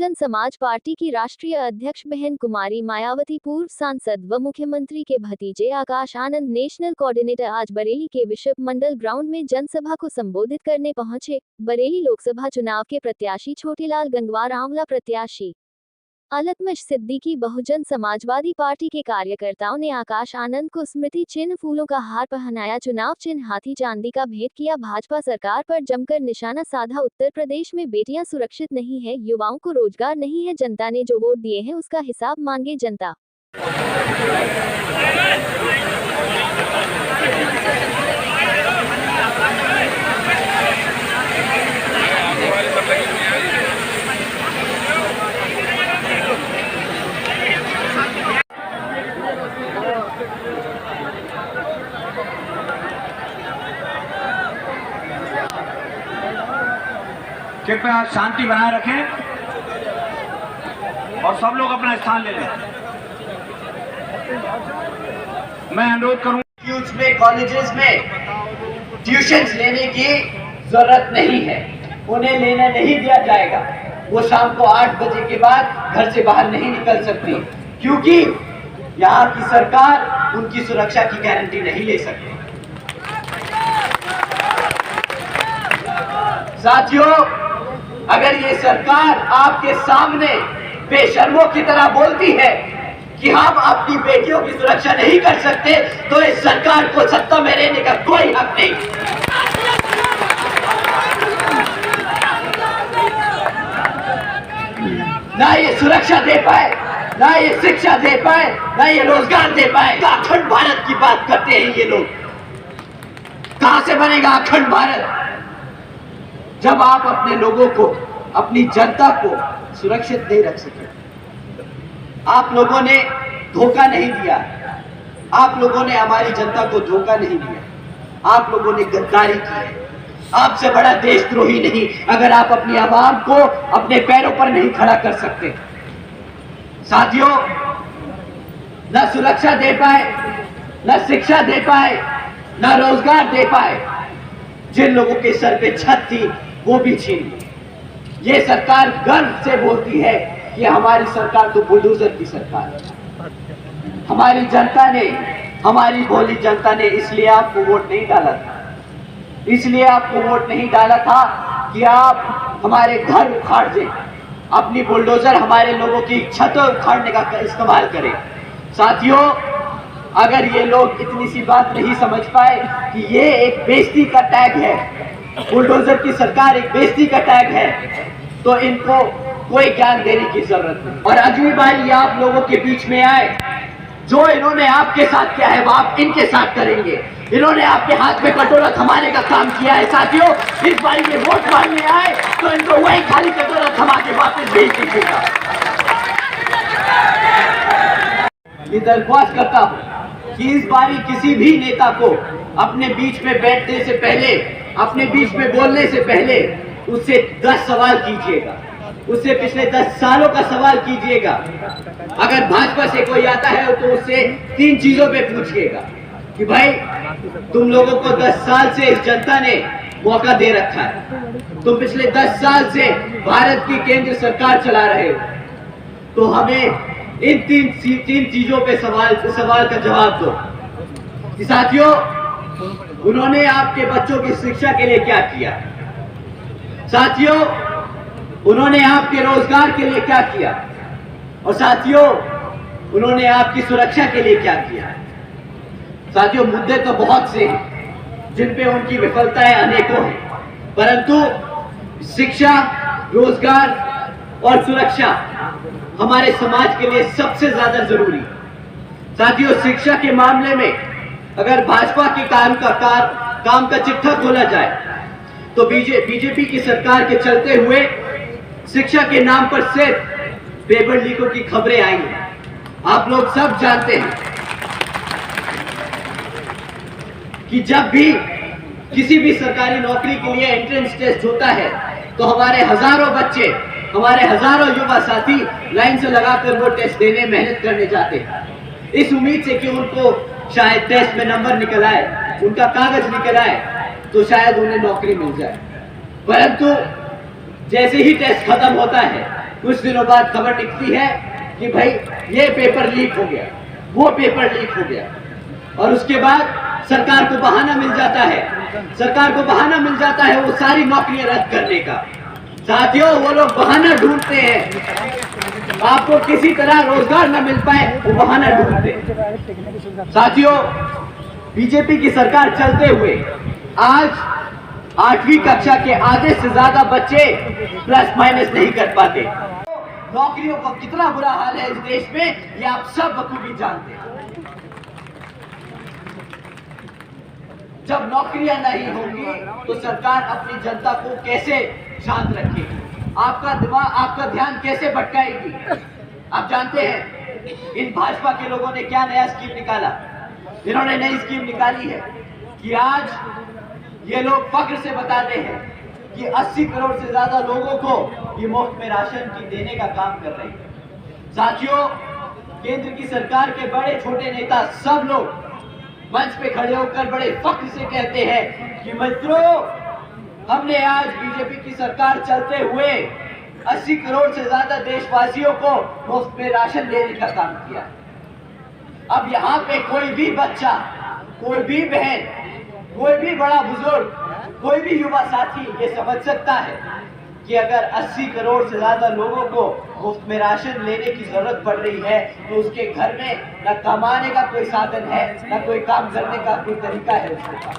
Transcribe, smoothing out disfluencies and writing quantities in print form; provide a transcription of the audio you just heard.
Bahujan Samaj party की राष्ट्रीय अध्यक्ष बहन कुमारी मायावती, पूर्व सांसद व मुख्यमंत्री के भतीजे आकाश आनंद नेशनल कोऑर्डिनेटर आज बरेली के बिशप मंडल ग्राउंड में जनसभा को संबोधित करने पहुंचे। बरेली लोकसभा चुनाव के प्रत्याशी छोटेलाल गंगवार, आंवला प्रत्याशी अलतमश सिद्दीकी, बहुजन समाजवादी पार्टी के कार्यकर्ताओं ने आकाश आनंद को स्मृति चिन्ह फूलों का हार पहनाया, चुनाव चिन्ह हाथी चांदी का भेंट किया, भाजपा सरकार पर जमकर निशाना साधा। उत्तर प्रदेश में बेटियां सुरक्षित नहीं है, युवाओं को रोजगार नहीं है, जनता ने जो वोट दिए हैं उसका हिसाब मांगे जनता। कृपया शांति बनाए रखें और सब लोग अपना स्थान ले लें। मैं अनुरोध करूं, स्कूल्स में, कॉलेजेस में ट्यूशन्स लेने की जरूरत नहीं है, उन्हें लेने नहीं दिया जाएगा। वो शाम को 8 बजे के बाद घर से बाहर नहीं निकल सकती, क्योंकि यहाँ की सरकार उनकी सुरक्षा की गारंटी नहीं ले सकती। साथियों, अगर ये सरकार आपके सामने बेशर्मों की तरह बोलती है कि हम अपनी बेटियों की सुरक्षा नहीं कर सकते, तो इस सरकार को सत्ता में रहने का कोई हक नहीं। ना ये सुरक्षा दे पाए, ना ये शिक्षा दे पाए, ना ये रोजगार दे पाए। अखंड भारत की बात करते हैं ये लोग। कहां से बनेगा अखंड भारत जब आप अपने लोगों को, अपनी जनता को सुरक्षित नहीं रख सके? आप लोगों ने धोखा नहीं दिया, आप लोगों ने हमारी जनता को धोखा नहीं दिया, आप लोगों ने गद्दारी की है। आपसे बड़ा देशद्रोही नहीं अगर आप अपनी आवाम को अपने पैरों पर नहीं खड़ा कर सकते। साथियों, न सुरक्षा दे पाए, न शिक्षा दे पाए, न रोजगार दे पाए, जिन लोगों के सर पे छत थी वो भी छीन ली। ये सरकार गर्व से बोलती है कि हमारी सरकार तो बुलडोजर की सरकार है। हमारी जनता ने, हमारी भोली जनता ने इसलिए आपको वोट नहीं डाला था, इसलिए आपको वोट नहीं डाला था कि आप हमारे घर उखाड़ दें, अपनी बुलडोजर हमारे लोगों की छतों उखाड़ने का इस्तेमाल करें। साथियों, अगर ये लोग इतनी सी बात नहीं समझ पाए कि ये एक बेइज्जती का टैग है, बुलडोजर की सरकार एक बेइज्जती का टैग है, तो इनको कोई ज्ञान देने की जरूरत नहीं। और अजमी भाई, ये आप लोगों के बीच में आए, जो इन्होंने आपके साथ किया है वो आप इनके साथ करेंगे। इन्होंने आपके हाथ में कटोरा थमाने का काम किया है। साथियों, इस बार ये वोट मांगने आए तो इनको वही खाली कटोरा थमा के वापस भेज दीजिएगा। ये दरख्वास्त करता हूं कि इस बारी किसी भी नेता को अपने बीच में बैठने से पहले, अपने बीच में बोलने से पहले उससे 10 सवाल कीजिएगा, उससे पिछले 10 सालों का सवाल कीजिएगा। अगर भाजपा से कोई आता है तो उससे 3 चीजों पे पूछिएगा कि भाई, तुम लोगों को 10 साल से इस जनता ने मौका दे रखा है, तुम पिछले 10 साल से भारत की केंद्र सरकार चला रहे हो, तो हमें इन तीन चीजों पे सवाल का जवाब दो। साथियों, उन्होंने आपके बच्चों की शिक्षा के लिए क्या किया? साथियों, उन्होंने आपके रोजगार के लिए क्या किया? और साथियों, उन्होंने आपकी सुरक्षा के लिए क्या किया? साथियों, मुद्दे तो बहुत से हैं जिन पे उनकी विफलताएं अनेकों हैं, परंतु शिक्षा, रोजगार और सुरक्षा हमारे समाज के लिए सबसे ज्यादा जरूरी है। साथियों, शिक्षा के मामले में अगर भाजपा के काम का चिट्ठा खोला जाए तो बीजेपी की सरकार के चलते हुए शिक्षा के नाम पर सिर्फ पेपर लीकों की खबरें आई हैं। आप लोग सब जानते हैं कि जब भी किसी भी सरकारी नौकरी के लिए एंट्रेंस टेस्ट होता है तो हमारे हजारों बच्चे, हमारे हजारों युवा साथी लाइन से लगाकर वो टेस्ट देने, मेहनत करने जाते हैं, इस उम्मीद से कि उनको शायद टेस्ट में नंबर निकल आए, उनका कागज निकल आए, तो शायद उन्हें नौकरी मिल जाए। परंतु जैसे ही टेस्ट खत्म होता है कुछ दिनों बाद खबर निकलती है कि भाई ये पेपर लीक हो गया, वो पेपर लीक हो गया, और उसके बाद सरकार को बहाना मिल जाता है, वो सारी नौकरियां रद्द करने का। साथियों, वो लोग बहाना ढूंढते हैं, आपको किसी तरह रोजगार न मिल पाए वो बहाना ढूंढते हैं। साथियों, बीजेपी की सरकार चलते हुए आज 8वीं कक्षा के आधे से ज्यादा बच्चे प्लस माइनस नहीं कर पाते। नौकरियों का कितना बुरा हाल है इस देश में, ये आप सब बखूबी जानते हैं। जब नौकरियां नहीं होंगी तो सरकार अपनी जनता को कैसे शांत रखेगी, आपका दिमाग, आपका ध्यान कैसे भटकाएगी। आप जानते हैं इन भाजपा के लोगों ने क्या नया स्कीम निकाला। इन्होंने नई स्कीम निकाली है कि आज ये लोग फख्र से बताते हैं कि 80 करोड़ से ज्यादा लोगों को ये मुफ्त में राशन की देने का काम कर रहे हैं। साथियों, केंद्र की सरकार के बड़े छोटे नेता सब लोग मंच पे खड़े होकर बड़े फख्र से कहते हैं कि मित्रों, हमने आज बीजेपी की सरकार चलते हुए 80 करोड़ से ज्यादा देशवासियों को मुफ्त में राशन देने का काम किया। अब यहाँ पे कोई भी बच्चा, कोई भी बहन, कोई भी बड़ा बुजुर्ग, कोई भी युवा साथी ये समझ सकता है कि अगर 80 करोड़ से ज्यादा लोगों को मुफ्त में राशन लेने की जरूरत पड़ रही है तो उसके घर में न कमाने का कोई साधन है, न कोई काम करने का कोई तरीका है उसके पास।